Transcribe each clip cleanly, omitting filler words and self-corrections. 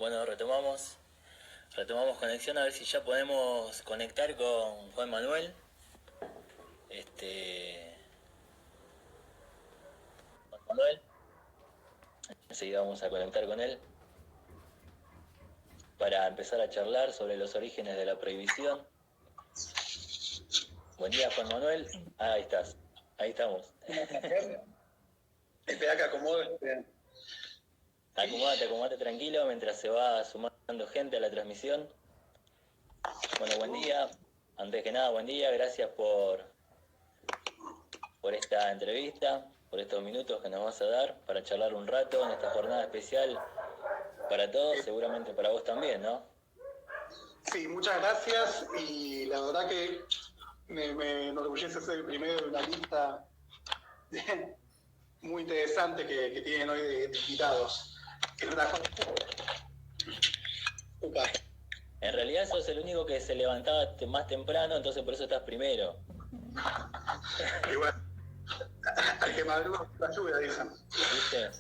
Bueno, retomamos conexión a ver si ya podemos conectar con Juan Manuel. Juan Manuel, enseguida vamos a conectar con él para empezar a charlar sobre los orígenes de la prohibición. Buen día, Juan Manuel. Ahí estás, ahí estamos. Espera que acomodo. Acomodate tranquilo mientras se va sumando gente a la transmisión. Bueno, buen día. Antes que nada, buen día. Gracias por esta entrevista, por estos minutos que nos vas a dar para charlar un rato en esta jornada especial para todos, seguramente para vos también, ¿no? Sí, muchas gracias y la verdad que me enorgullece ser el primero de una lista muy interesante que tienen hoy de invitados. En realidad sos el único que se levantaba más temprano, entonces por eso estás primero. Y bueno, al que madruga la lluvia, dicen. ¿Viste?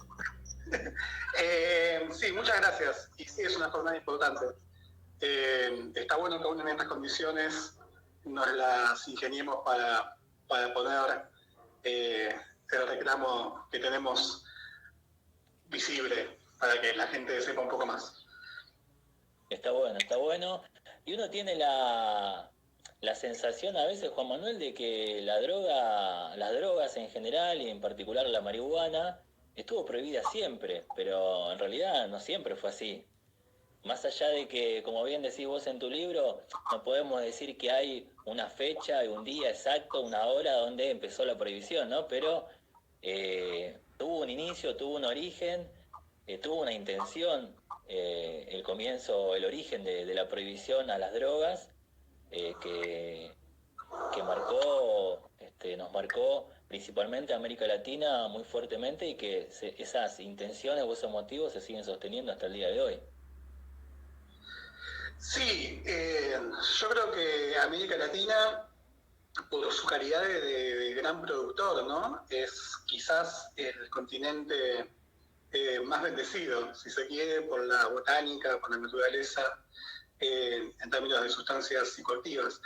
Sí, muchas gracias. Y sí, es una jornada importante. Está bueno que aún en estas condiciones nos las ingeniemos para poner el reclamo que tenemos visible, para que la gente sepa un poco más. Está bueno. Y uno tiene la sensación a veces, Juan Manuel, de que las drogas en general y en particular la marihuana estuvo prohibida siempre, pero en realidad no siempre fue así. Más allá de que, como bien decís vos en tu libro, no podemos decir que hay una fecha, un día exacto, una hora donde empezó la prohibición, ¿no? Pero tuvo un inicio, tuvo un origen, tuvo una intención, el comienzo, el origen de la prohibición a las drogas, que nos marcó principalmente a América Latina muy fuertemente y que esas intenciones o esos motivos se siguen sosteniendo hasta el día de hoy. Sí, yo creo que América Latina, por su calidad de gran productor, ¿no? Es quizás el continente más bendecido, si se quiere, por la botánica, por la naturaleza, en términos de sustancias psicoactivas.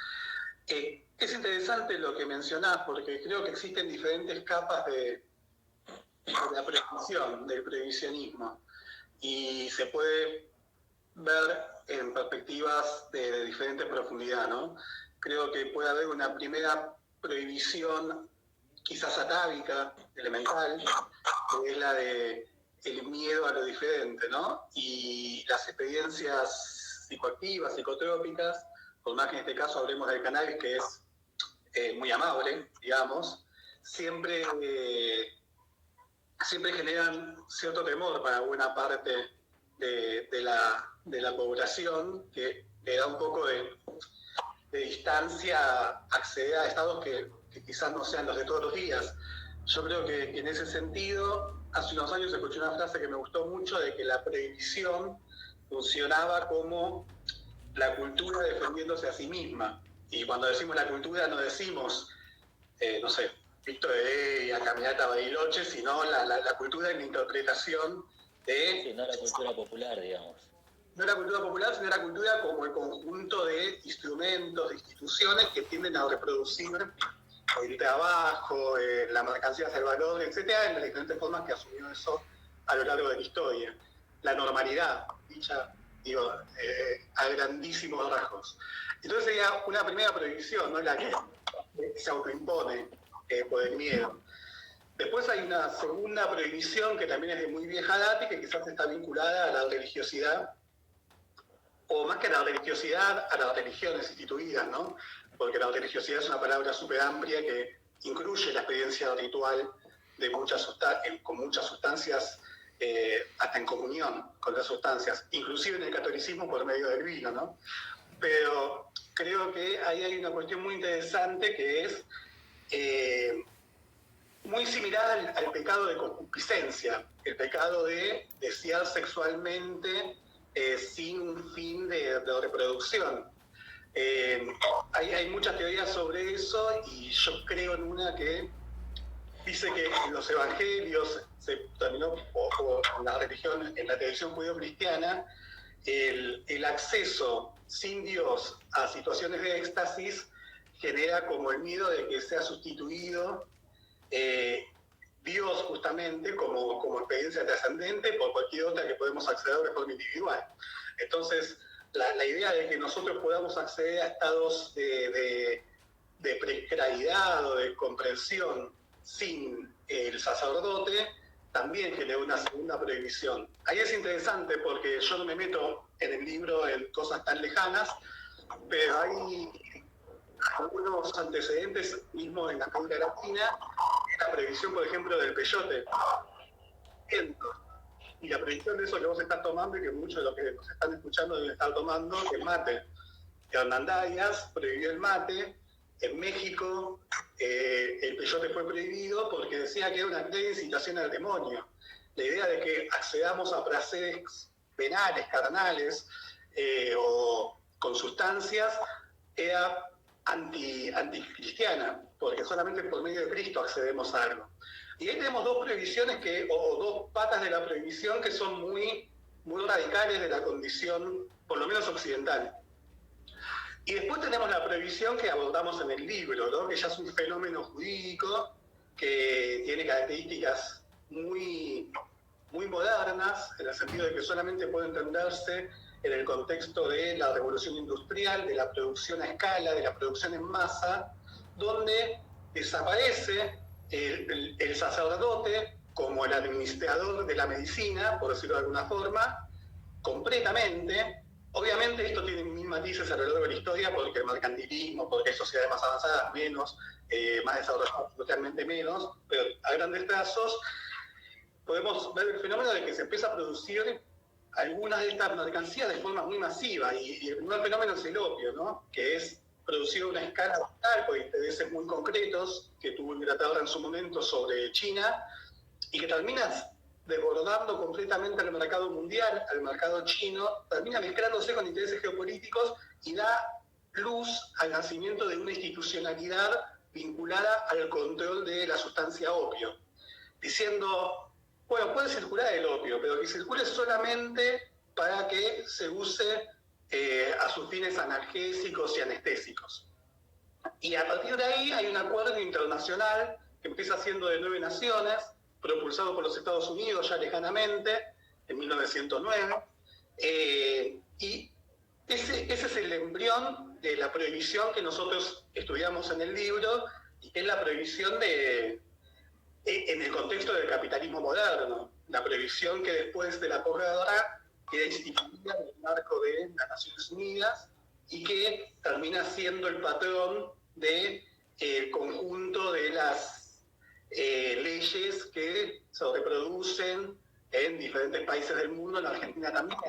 Es interesante lo que mencionás, porque creo que existen diferentes capas de la prohibición, del prohibicionismo, y se puede ver en perspectivas de diferente profundidad, ¿no? Creo que puede haber una primera prohibición quizás atávica, elemental, que es la de el miedo a lo diferente, ¿no? Y las experiencias psicoactivas, psicotrópicas, por más que en este caso hablemos del cannabis, que es muy amable, digamos, siempre generan cierto temor para buena parte de la población, que le da un poco de distancia acceder a estados que quizás no sean los de todos los días. Yo creo que en ese sentido, hace unos años escuché una frase que me gustó mucho, de que la prohibición funcionaba como la cultura defendiéndose a sí misma. Y cuando decimos la cultura no decimos, no sé, Cristo de Heredia, Caminata a Bariloche, sino la cultura en la interpretación de... Sí, no la cultura popular, digamos. No la cultura popular, sino la cultura como el conjunto de instrumentos, de instituciones que tienden a reproducir el trabajo, la mercancía del valor, etcétera, en las diferentes formas que asumió eso a lo largo de la historia. La normalidad, dicha, digo, a grandísimos rasgos. Entonces sería una primera prohibición, ¿no? La que se autoimpone por el miedo. Después hay una segunda prohibición que también es de muy vieja data y que quizás está vinculada a la religiosidad, o más que a la religiosidad, a las religiones instituidas, ¿no? Porque la religiosidad es una palabra súper amplia que incluye la experiencia ritual de con muchas sustancias, hasta en comunión con las sustancias, inclusive en el catolicismo por medio del vino, ¿no? Pero creo que ahí hay una cuestión muy interesante que es muy similar al pecado de concupiscencia, el pecado de desear sexualmente sin un fin de reproducción. Hay muchas teorías sobre eso y yo creo en una que dice que en los evangelios se terminó, o en la religión, en la tradición judío-cristiana, el acceso sin Dios a situaciones de éxtasis genera como el miedo de que sea sustituido Dios justamente como experiencia trascendente por cualquier otra que podemos acceder de forma individual. Entonces, la idea de que nosotros podamos acceder a estados de precariedad o de comprensión sin el sacerdote también genera una segunda prohibición. Ahí es interesante porque yo no me meto en el libro en cosas tan lejanas, pero hay algunos antecedentes mismo en la América Latina, la prohibición, por ejemplo, del peyote. Y la prohibición de eso que vos estás tomando y que muchos de los que nos están escuchando deben estar tomando, el mate. Hernandarias prohibió el mate. En México el peyote fue prohibido porque decía que era una clara incitación al demonio. La idea de que accedamos a placeres penales, carnales o con sustancias era anticristiana, porque solamente por medio de Cristo accedemos a algo. Y ahí tenemos dos prohibiciones o dos patas de la prohibición que son muy, muy radicales de la condición, por lo menos occidental. Y después tenemos la prohibición que abordamos en el libro, ¿no? Que ya es un fenómeno jurídico que tiene características muy, muy modernas, en el sentido de que solamente puede entenderse en el contexto de la revolución industrial, de la producción a escala, de la producción en masa, donde desaparece el sacerdote como el administrador de la medicina, por decirlo de alguna forma, completamente. Obviamente esto tiene mil matices a lo largo de la historia, porque el mercantilismo, porque hay sociedades más avanzadas menos, más desarrolladas totalmente menos, pero a grandes trazos podemos ver el fenómeno de que se empieza a producir algunas de estas mercancías de forma muy masiva, y el primer fenómeno es el opio, ¿no? Que es producido a una escala brutal por intereses muy concretos que tuvo Inglaterra en su momento sobre China, y que termina desbordando completamente al mercado mundial, al mercado chino, termina mezclándose con intereses geopolíticos y da luz al nacimiento de una institucionalidad vinculada al control de la sustancia opio, diciendo, bueno, puede circular el opio, pero que circule solamente para que se use a sus fines analgésicos y anestésicos. Y a partir de ahí hay un acuerdo internacional que empieza siendo de 9 naciones, propulsado por los Estados Unidos ya lejanamente, en 1909, y ese es el embrión de la prohibición que nosotros estudiamos en el libro, y que es la prohibición en el contexto del capitalismo moderno, la prohibición que después de la posguerra queda instituida en el marco de las Naciones Unidas y que termina siendo el patrón del conjunto de las leyes que se reproducen en diferentes países del mundo, en Argentina también.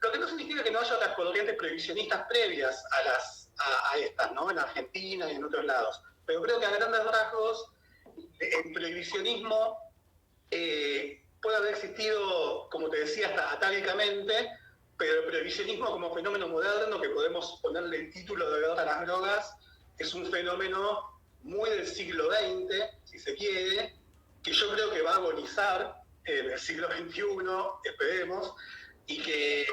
Lo que no significa que no haya otras corrientes prohibicionistas previas a estas, ¿no? En Argentina y en otros lados. Pero creo que a grandes rasgos el prohibicionismo puede haber existido, como te decía, hasta atávicamente, pero el prohibicionismo como fenómeno moderno, que podemos ponerle el título de guerra a las drogas, es un fenómeno muy del siglo XX, si se quiere, que yo creo que va a agonizar en el siglo XXI, esperemos, y que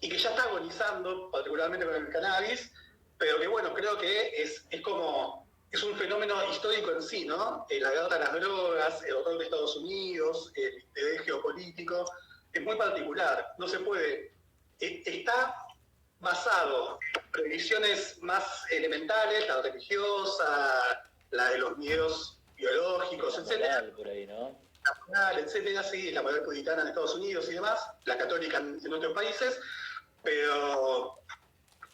ya está agonizando, particularmente con el cannabis, pero que bueno, creo que es un fenómeno histórico en sí, ¿no? La guerra a las drogas, el rol de Estados Unidos, el interés geopolítico, es muy particular. No se puede. Está basado en previsiones más elementales, la religiosa, la de los miedos biológicos, etcétera. Por ahí, ¿no? La moral, etcétera, sí, la moral puritana en Estados Unidos y demás, la católica en otros países, pero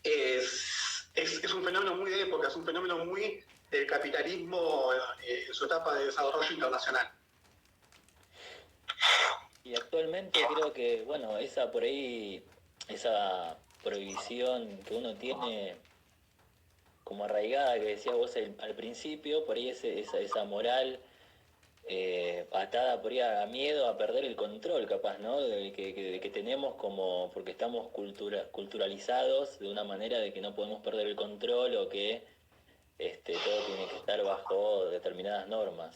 es un fenómeno muy de época, es un fenómeno muy del capitalismo en su etapa de desarrollo internacional. Y actualmente creo que, bueno, esa prohibición que uno tiene como arraigada, que decías vos al principio, por ahí esa moral atada por ahí a miedo a perder el control, capaz, ¿no? De que tenemos como, porque estamos culturalizados de una manera de que no podemos perder el control, o que todo tiene que estar bajo determinadas normas.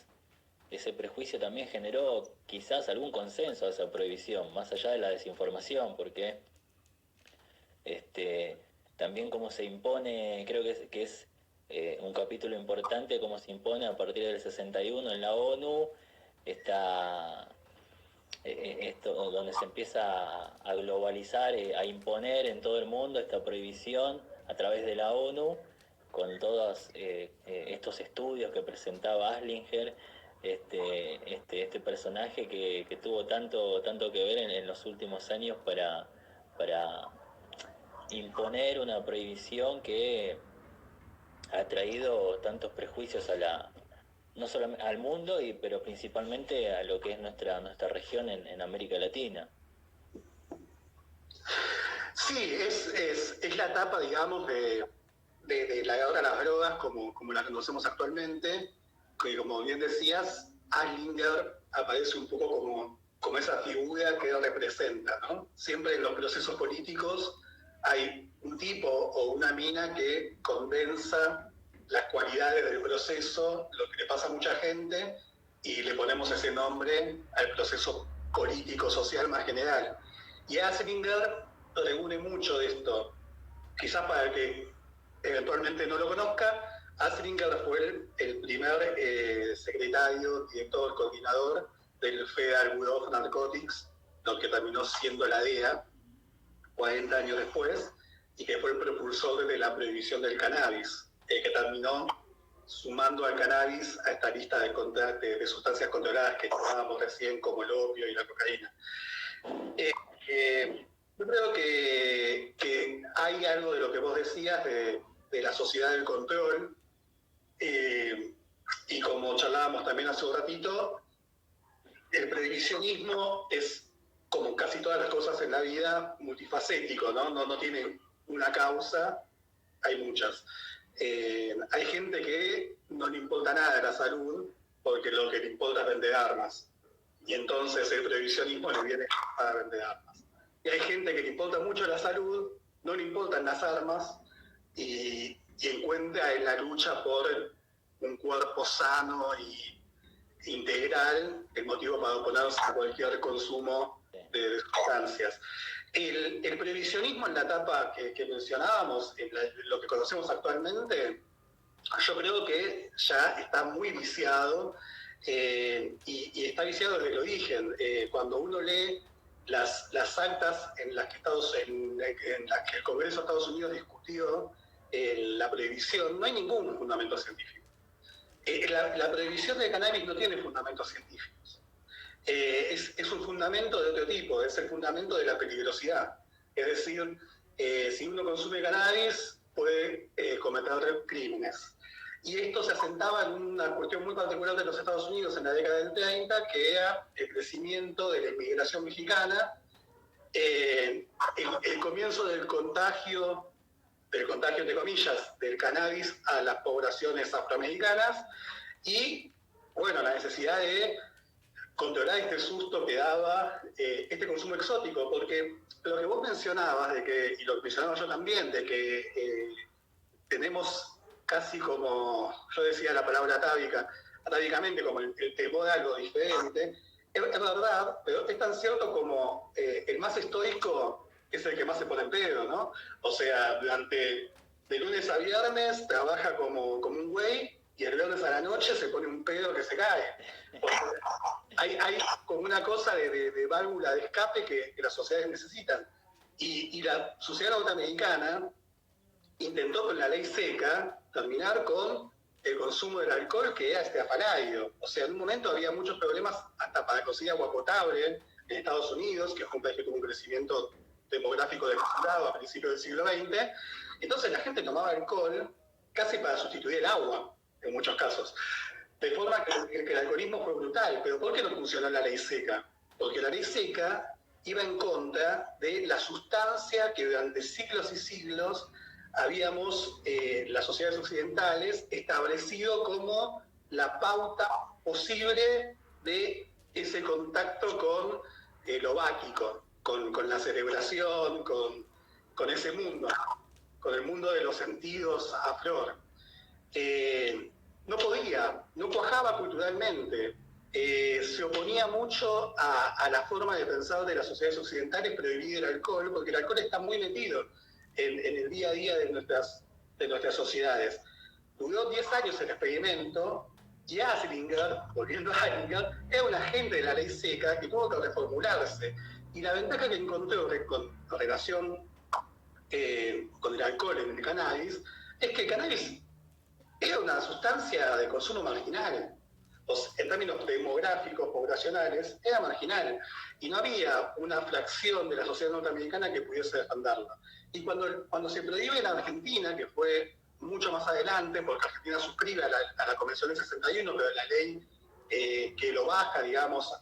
ese prejuicio también generó quizás algún consenso a esa prohibición, más allá de la desinformación, porque este, también cómo se impone, creo que es un capítulo importante, cómo se impone a partir del 61 en la ONU, esta, esto donde se empieza a globalizar, a imponer en todo el mundo esta prohibición a través de la ONU, con todos estos estudios que presentaba Aslinger, este personaje que tuvo tanto que ver en los últimos años para imponer una prohibición que ha traído tantos prejuicios no solo al mundo, pero principalmente a lo que es nuestra región en América Latina. Sí, es la etapa, digamos, de la guerra a las drogas como la conocemos actualmente, que como bien decías, Aslinger aparece un poco como esa figura que él representa, ¿no? Siempre en los procesos políticos hay un tipo o una mina que condensa las cualidades del proceso, lo que le pasa a mucha gente, y le ponemos ese nombre al proceso político-social más general. Y Aslinger reúne mucho de esto. Quizás para el que eventualmente no lo conozca, Aslinger fue el primer secretario, director, coordinador del Federal Bureau of Narcotics, lo que terminó siendo la DEA 40 años después, y que fue el propulsor de la prohibición del cannabis, que terminó sumando al cannabis a esta lista de sustancias controladas que hablábamos recién, como el opio y la cocaína. Yo creo que hay algo de lo que vos decías de la sociedad del control, y como charlábamos también hace un ratito, el prohibicionismo es, como casi todas las cosas en la vida, multifacético, ¿no? No tiene una causa, hay muchas. Hay gente que no le importa nada de la salud porque lo que le importa es vender armas. Y entonces el prohibicionismo le viene a vender armas. Y hay gente que le importa mucho la salud, no le importan las armas y encuentra en la lucha por un cuerpo sano y integral el motivo para oponerse a cualquier consumo de sustancias. El prohibicionismo en la etapa que mencionábamos, lo que conocemos actualmente, yo creo que ya está muy viciado, y está viciado desde el origen. Cuando uno lee las actas en las que el Congreso de Estados Unidos discutió la prohibición, no hay ningún fundamento científico. La prohibición de cannabis no tiene fundamentos científicos. Es un fundamento de otro tipo, es el fundamento de la peligrosidad. Es decir, si uno consume cannabis, puede cometer crímenes. Y esto se asentaba en una cuestión muy particular de los Estados Unidos en la década del 30, que era el crecimiento de la inmigración mexicana, el comienzo del contagio entre comillas, del cannabis a las poblaciones afroamericanas y, bueno, la necesidad de controlar este susto que daba este consumo exótico, porque lo que vos mencionabas, y lo que mencionaba yo también, de que tenemos casi como, yo decía la palabra atávicamente, como el temor a algo diferente, es verdad, pero es tan cierto como el más estoico es el que más se pone en pedo, ¿no? O sea, de lunes a viernes trabaja como un güey y el viernes a la noche se pone un pedo que se cae. Hay como una cosa de válvula de escape que las sociedades necesitan. Y la sociedad norteamericana intentó con la ley seca terminar con el consumo del alcohol, que era estrafalario. O sea, en un momento había muchos problemas hasta para conseguir agua potable en Estados Unidos, que es un país que tuvo un crecimiento demográfico desmesurado a principios del siglo XX. Entonces la gente tomaba alcohol casi para sustituir el agua, en muchos casos. De forma que el alcoholismo fue brutal. ¿Pero por qué no funcionó la ley seca? Porque la ley seca iba en contra de la sustancia que durante siglos y siglos habíamos, las sociedades occidentales, establecido como la pauta posible de ese contacto con lo báquico, con la celebración, con ese mundo, con el mundo de los sentidos a flor. No podía, no cuajaba culturalmente. se oponía mucho a la forma de pensar de las sociedades occidentales prohibir el alcohol, porque el alcohol está muy metido en el día a día de nuestras sociedades. Duró 10 años el experimento y Aslinger, volviendo a Aslinger, era un agente de la ley seca que tuvo que reformularse. Y la ventaja que encontró con relación con el alcohol en el cannabis es que el cannabis era una sustancia de consumo marginal. En términos demográficos, poblacionales, era marginal. Y no había una fracción de la sociedad norteamericana que pudiese defenderlo. Y cuando se prohíbe en Argentina, que fue mucho más adelante, porque Argentina suscribe a la Convención del 61, pero la ley que lo baja, digamos,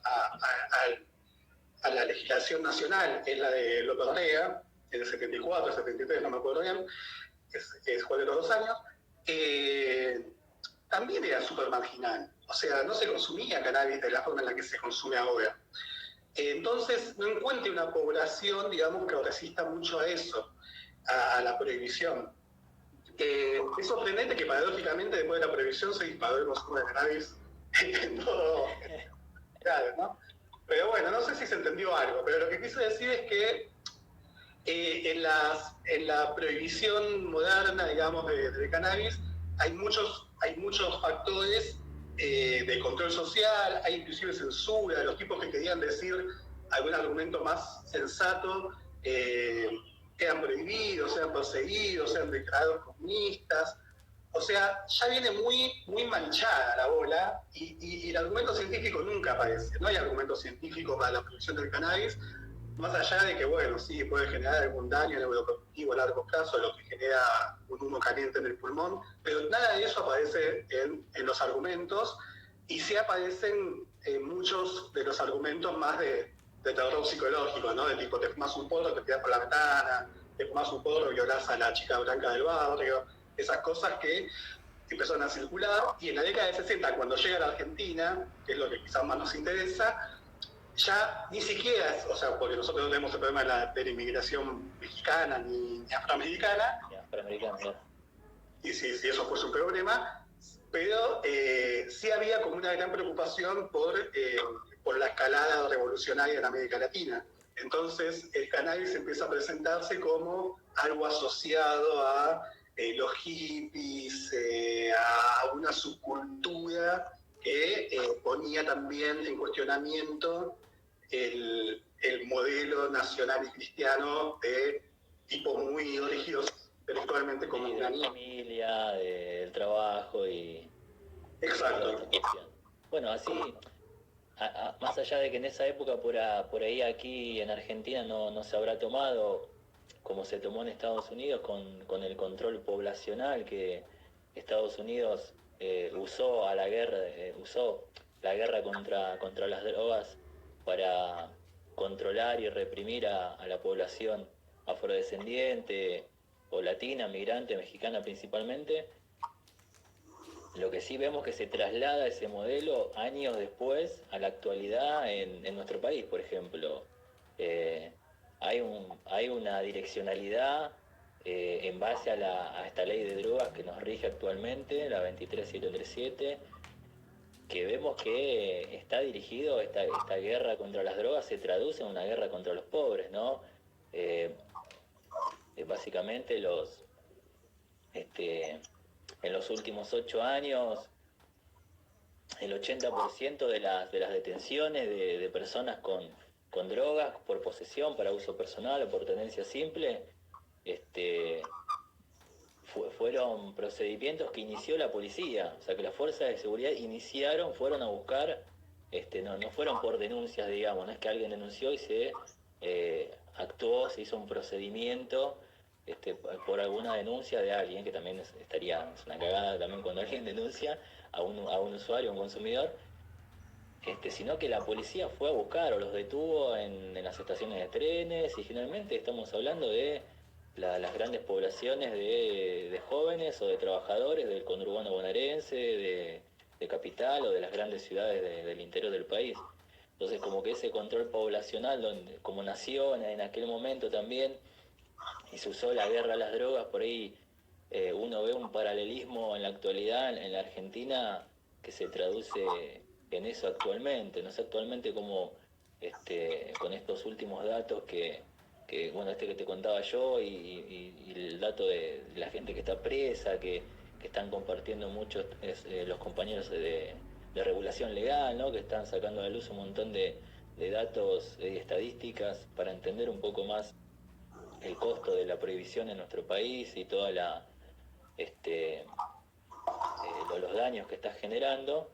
a la legislación nacional es la de López Rega, en el 74, 73, no me acuerdo bien, es cuál de los 2 años, también era súper marginal. O sea, no se consumía cannabis de la forma en la que se consume ahora. Entonces, no encuentre una población, digamos, que resista mucho a eso, a la prohibición. Es sorprendente que paradójicamente después de la prohibición se disparó el consumo de cannabis en todo, claro, ¿no? Pero bueno, no sé si se entendió algo, pero lo que quise decir es que en la prohibición moderna, digamos, de cannabis, hay muchos factores de control social, hay inclusive censura, los tipos que querían decir algún argumento más sensato, quedan prohibidos, sean perseguidos, sean declarados comunistas. O sea, ya viene muy manchada la bola y el argumento científico nunca aparece. No hay argumento científico para la prohibición del cannabis, más allá de que, bueno, sí, puede generar algún daño neurocognitivo a largo plazo, lo que genera un humo caliente en el pulmón, pero nada de eso aparece en los argumentos, y sí aparecen muchos de los argumentos más de terror psicológico, ¿no? De tipo, te fumas un porro, te tiras por la ventana, te fumas un porro, violás a la chica blanca del barrio, esas cosas que empezaron a circular, y en la década de 60, cuando llega a la Argentina, que es lo que quizás más nos interesa, ya ni siquiera, o sea, porque nosotros no tenemos el problema de la inmigración mexicana ni afroamericana, y si eso fue su problema, pero sí había como una gran preocupación por la escalada revolucionaria en América Latina. Entonces el cannabis empieza a presentarse como algo asociado a los hippies, a una subcultura que ponía también en cuestionamiento el modelo nacional y cristiano de tipos muy rígidos intelectualmente como de la familia, del trabajo y... Exacto. Bueno, así, más allá de que en esa época por ahí aquí en Argentina no se habrá tomado como se tomó en Estados Unidos con el control poblacional que Estados Unidos usó la guerra contra las drogas para controlar y reprimir a la población afrodescendiente o latina, migrante, mexicana principalmente. Lo que sí vemos que se traslada ese modelo años después a la actualidad en nuestro país, por ejemplo. Hay una direccionalidad en base a esta ley de drogas que nos rige actualmente, la 23737, que vemos que está dirigido, esta guerra contra las drogas se traduce en una guerra contra los pobres, ¿no? Básicamente en los últimos 8 años, el 80% de las detenciones de personas con drogas por posesión, para uso personal o por tenencia simple, fueron procedimientos que inició la policía, o sea que las fuerzas de seguridad fueron a buscar, no fueron por denuncias, digamos, no es que alguien denunció y se actuó, se hizo un procedimiento por alguna denuncia de alguien, que también es una cagada también cuando alguien denuncia a un usuario, a un consumidor, sino que la policía fue a buscar o los detuvo en las estaciones de trenes, y finalmente estamos hablando de las grandes poblaciones de jóvenes o de trabajadores del conurbano bonaerense, de capital o de las grandes ciudades del interior del país. Entonces, como que ese control poblacional, como nació en aquel momento también, y se usó la guerra a las drogas, por ahí uno ve un paralelismo en la actualidad en la Argentina que se traduce en eso actualmente. No sé actualmente cómo, con estos últimos datos bueno, que te contaba yo y el dato de la gente que está presa, que están compartiendo muchos los compañeros de regulación legal, ¿no? Que están sacando a la luz un montón de datos y estadísticas para entender un poco más el costo de la prohibición en nuestro país y toda los daños que está generando.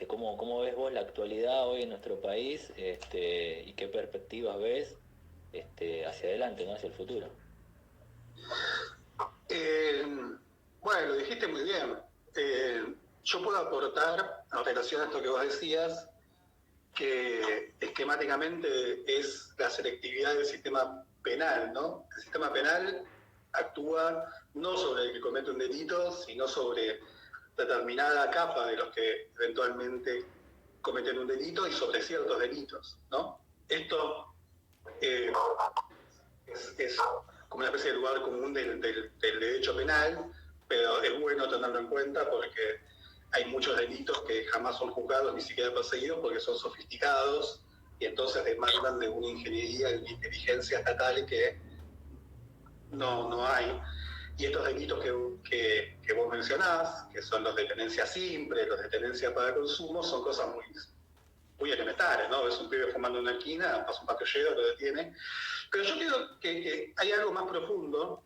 ¿Cómo ves vos la actualidad hoy en nuestro país y qué perspectivas ves hacia adelante, ¿no? Hacia el futuro? Bueno, lo dijiste muy bien. Yo puedo aportar en relación a esto que vos decías, que esquemáticamente es la selectividad del sistema penal, ¿no? El sistema penal actúa no sobre el que comete un delito, sino sobre determinada capa de los que eventualmente cometen un delito y sobre ciertos delitos, ¿no? Esto es como una especie de lugar común del derecho penal, pero es bueno tenerlo en cuenta porque hay muchos delitos que jamás son juzgados ni siquiera perseguidos porque son sofisticados y entonces demandan de una ingeniería y una inteligencia estatal que no hay. Y estos delitos que vos mencionás, que son los de tenencia simple, los de tenencia para consumo, son cosas muy elementales, ¿no? Ves un pibe fumando en una esquina, pasa un patrullero, lo detiene. Pero yo creo que hay algo más profundo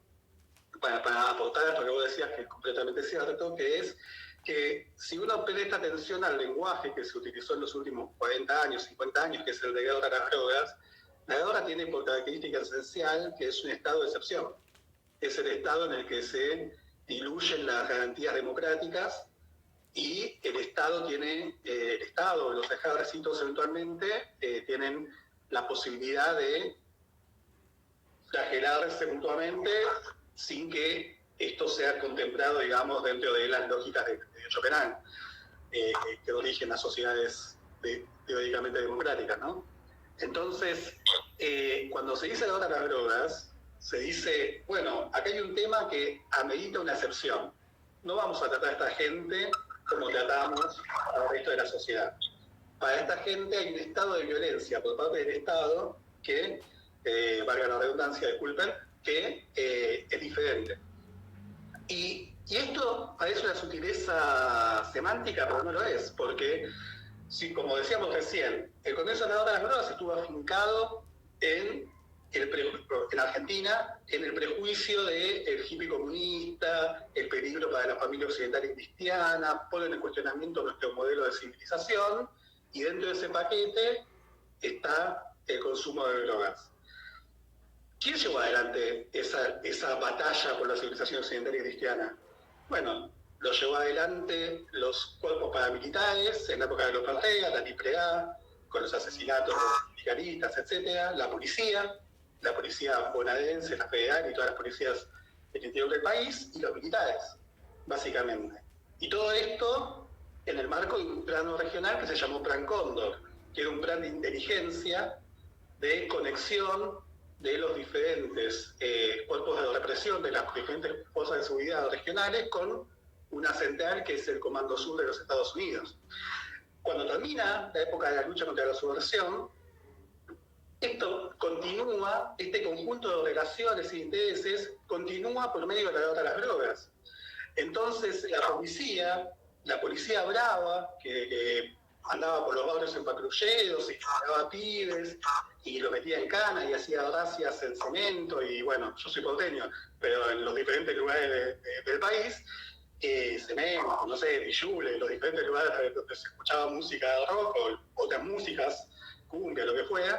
para aportar a esto que vos decías, que es completamente cierto, que es que si uno presta atención al lenguaje que se utilizó en los últimos 40 años, 50 años, que es el de guerra a las drogas, la guerra tiene por característica esencial que es un estado de excepción. Es el estado en el que se diluyen las garantías democráticas y el Estado los ejércitos eventualmente tienen la posibilidad de flagelarse mutuamente sin que esto sea contemplado, digamos, dentro de las lógicas del derecho penal que origen a sociedades teóricamente democráticas, ¿no? Entonces, cuando se dice ahora las drogas, se dice, bueno, acá hay un tema que amerita una excepción. No vamos a tratar a esta gente como tratamos al resto de la sociedad. Para esta gente hay un estado de violencia por parte del Estado que, valga la redundancia, disculpen, que es diferente. Y esto parece una sutileza semántica, pero no lo es, porque, sí, como decíamos recién, el comienzo de la hora de las drogas estuvo afincado en Argentina, en el prejuicio del hippie comunista, el peligro para la familia occidental y cristiana, ponen en cuestionamiento nuestro modelo de civilización, y dentro de ese paquete está el consumo de drogas. ¿Quién llevó adelante esa batalla por la civilización occidental y cristiana? Bueno, lo llevó adelante los cuerpos paramilitares en la época de López Rega, la Triple A, con los asesinatos de sindicalistas, etc., la policía bonaerense, la federal y todas las policías del interior del país, y los militares, básicamente. Y todo esto en el marco de un plano regional que se llamó Plan Cóndor, que era un plan de inteligencia, de conexión de los diferentes cuerpos de represión de las diferentes fuerzas de seguridad regionales con una central que es el Comando Sur de los Estados Unidos. Cuando termina la época de la lucha contra la subversión, esto continúa, este conjunto de relaciones e intereses continúa por medio de la guerra a las drogas. Entonces la policía brava, que andaba por los barrios en patrulleros y agarraba pibes y los metía en cana y hacía racias en cemento, y bueno, yo soy porteño, pero en los diferentes lugares del país, cemento, no sé, Villule, los diferentes lugares donde se escuchaba música de rock o otras músicas, cumbia, lo que fuera,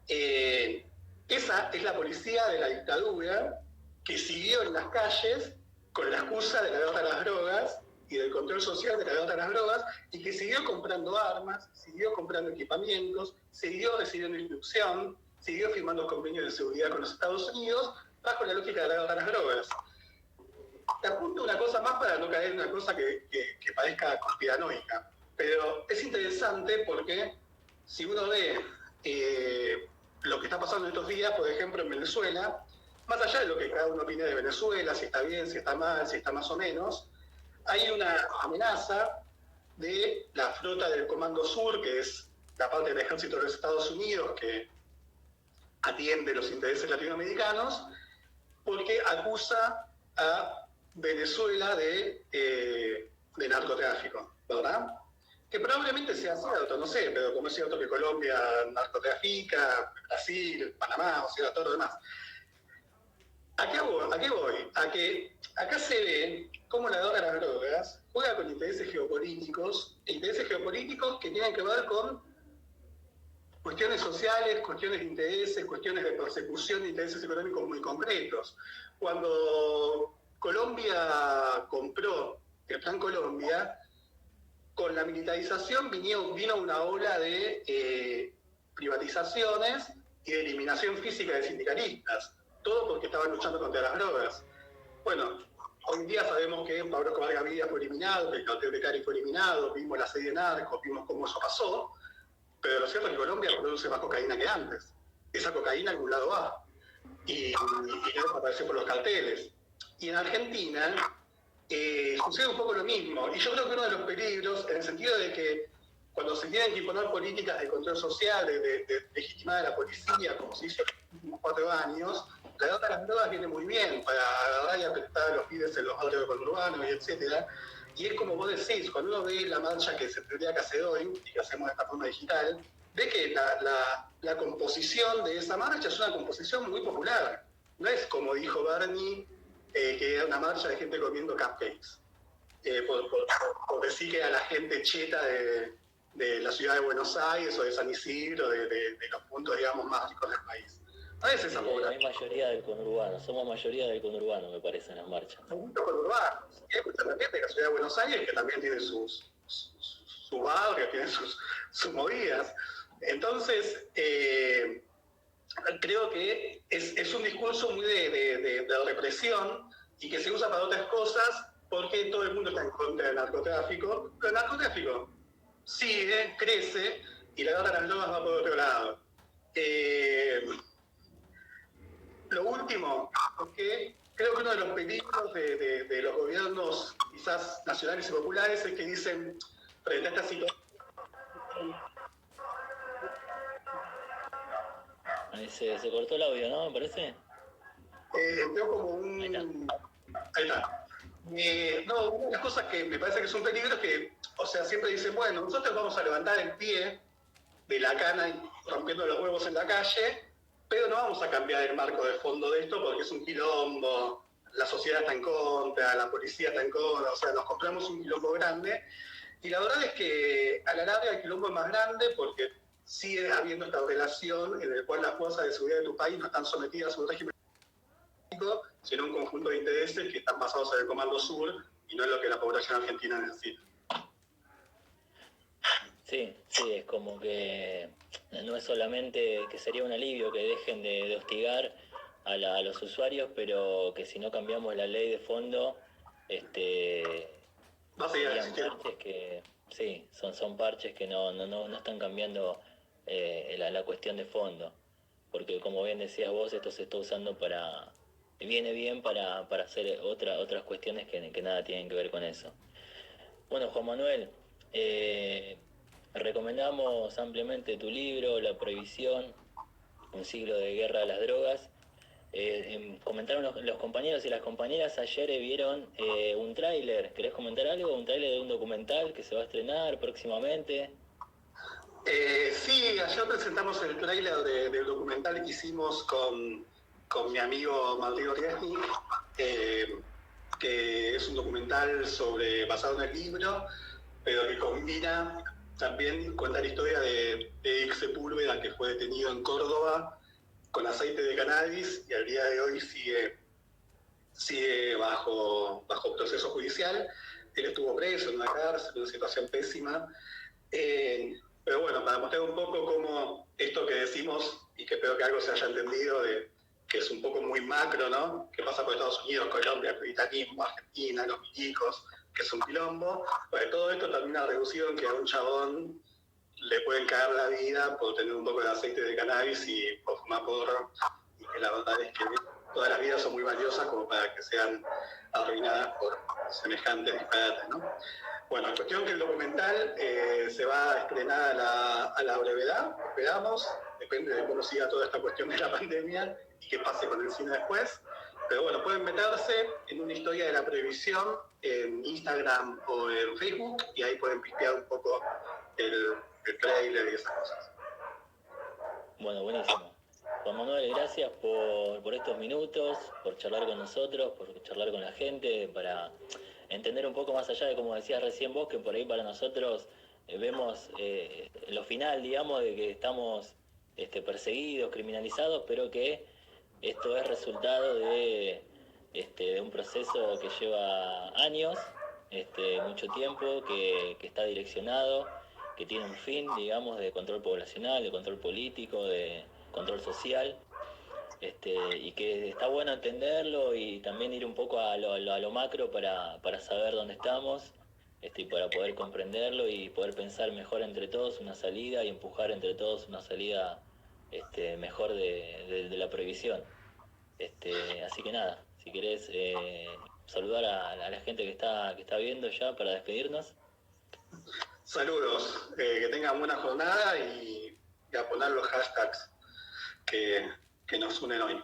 esa es la policía de la dictadura que siguió en las calles con la excusa de la guerra a las drogas y del control social de la guerra a las drogas, y que siguió comprando armas, siguió comprando equipamientos, siguió recibiendo instrucción, siguió firmando convenios de seguridad con los Estados Unidos bajo la lógica de la guerra a las drogas. Te apunto una cosa más para no caer en una cosa que parezca conspiranoica, pero es interesante porque si uno ve lo que está pasando en estos días, por ejemplo, en Venezuela, más allá de lo que cada uno opine de Venezuela, si está bien, si está mal, si está más o menos, hay una amenaza de la flota del Comando Sur, que es la parte del ejército de los Estados Unidos que atiende los intereses latinoamericanos, porque acusa a Venezuela de narcotráfico, ¿verdad? Que probablemente sea cierto, no sé, pero como es cierto que Colombia narcotrafica, Brasil, Panamá, o sea, todo lo demás. ¿A qué voy? A que acá se ve cómo la droga de las drogas juega con intereses geopolíticos que tienen que ver con cuestiones sociales, cuestiones de intereses, cuestiones de persecución de intereses económicos muy concretos. Cuando Colombia compró el Plan Colombia, con la militarización vino una ola de privatizaciones y de eliminación física de sindicalistas, todo porque estaban luchando contra las drogas. Bueno, hoy en día sabemos que Pablo Escobar Gaviria fue eliminado, que el cartel de Cari fue eliminado, vimos la serie Narcos, vimos cómo eso pasó, pero lo cierto es que Colombia produce más cocaína que antes. Esa cocaína a algún lado va y desapareció por los carteles. Y en Argentina sucede un poco lo mismo. Y yo creo que uno de los peligros, en el sentido de que cuando se tienen que imponer políticas de control social, de legitimar a la policía, como se hizo en los últimos 4 años, la data de las drogas viene muy bien para agarrar y apretar a los pibes en los barrios urbanos y etcétera. Y es como vos decís, cuando uno ve la marcha que se tendría que hacer hoy, y que hacemos de esta forma digital, ve que la composición de esa marcha es una composición muy popular. No es como dijo Bernie, que era una marcha de gente comiendo cupcakes. Por decir que era la gente cheta de la ciudad de Buenos Aires o de San Isidro, de los puntos, digamos, más ricos del país. No es esa población. Hay mayoría del conurbano, somos mayoría del conurbano, me parece, en las marchas. Hay muchos conurbanos. Y hay mucha gente de la ciudad de Buenos Aires que también tiene su barrio, tiene sus movidas. Entonces, creo que es un discurso muy de represión y que se usa para otras cosas porque todo el mundo está en contra del narcotráfico, pero el narcotráfico sigue, crece y la guerra de las drogas va por otro lado. Lo último, porque creo que uno de los peligros de los gobiernos quizás nacionales y populares es que dicen, frente a esta situación, Ahí se cortó el audio, ¿no? Me parece. veo como un... Ahí está. No, una de las cosas que me parece que es un peligro es que, o sea, siempre dicen, bueno, nosotros vamos a levantar el pie de la cana rompiendo los huevos en la calle, pero no vamos a cambiar el marco de fondo de esto porque es un quilombo, la sociedad está en contra, la policía está en contra, o sea, nos compramos un quilombo grande. Y la verdad es que a la larga el quilombo es más grande porque sigue habiendo esta relación en la cual las fuerzas de seguridad de tu país no están sometidas a un régimen político, sino a un conjunto de intereses que están basados en el Comando Sur y no en lo que la población argentina necesita. Sí, es como que no es solamente que sería un alivio que dejen de hostigar a los usuarios, pero que si no cambiamos la ley de fondo, Va a seguir serían existiendo. parches que, sí, son parches que no están cambiando la cuestión de fondo, porque como bien decías vos, esto se está usando viene bien para hacer otras cuestiones que nada tienen que ver con eso. Bueno, Juan Manuel, recomendamos ampliamente tu libro, La Prohibición, un siglo de guerra a las drogas. Comentaron los compañeros y las compañeras, ayer vieron un tráiler. ¿Querés comentar algo? Un tráiler de un documental que se va a estrenar próximamente. Sí, ayer presentamos el tráiler del documental que hicimos con mi amigo Martín Oriasnik, que es un documental basado en el libro, pero que combina también, cuenta la historia de Eric Sepúlveda, que fue detenido en Córdoba con aceite de cannabis y al día de hoy sigue bajo proceso judicial. Él estuvo preso en una cárcel, en una situación pésima. Pero bueno, para mostrar un poco cómo esto que decimos, y que espero que algo se haya entendido, que es un poco muy macro, ¿no? Que pasa por Estados Unidos, Colombia, el britanismo, Argentina, los milicos, que es un quilombo. Pues todo esto termina reducido en que a un chabón le pueden caer la vida por tener un poco de aceite de cannabis y por fumar porro, y que la verdad es que todas las vidas son muy valiosas como para que sean arruinadas por semejantes disparates, ¿no? Bueno, cuestión que el documental se va a estrenar a la brevedad, esperamos, depende de cómo siga toda esta cuestión de la pandemia y qué pase con el cine después. Pero bueno, pueden meterse en una historia de la previsión en Instagram o en Facebook y ahí pueden pispear un poco el trailer y esas cosas. Bueno, buenísimo. Juan Manuel, gracias por estos minutos, por charlar con nosotros, por charlar con la gente, para entender un poco más allá de, como decías recién vos, que por ahí para nosotros vemos lo final, digamos, de que estamos perseguidos, criminalizados, pero que esto es resultado de un proceso que lleva años, mucho tiempo, que está direccionado, que tiene un fin, digamos, de control poblacional, de control político, de control social, y que está bueno entenderlo y también ir un poco a lo macro para saber dónde estamos, y para poder comprenderlo y poder pensar mejor entre todos una salida y empujar entre todos una salida mejor de la prohibición. Así que nada, si querés saludar a la gente que está viendo ya para despedirnos. Saludos, que tengan buena jornada y a poner los hashtags que nos unen hoy.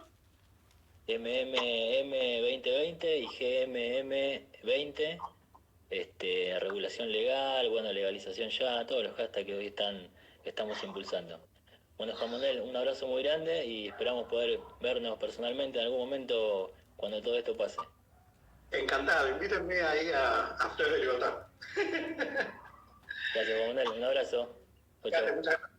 MMM 2020 y GMM 20, regulación legal, bueno, legalización ya, todos los hashtags que hoy estamos impulsando. Bueno, Juan Manuel, un abrazo muy grande y esperamos poder vernos personalmente en algún momento cuando todo esto pase. Encantado, invítenme ahí a Flor de Libertad. Gracias, Juan Manuel, un abrazo. Chau, chau. Muchas gracias.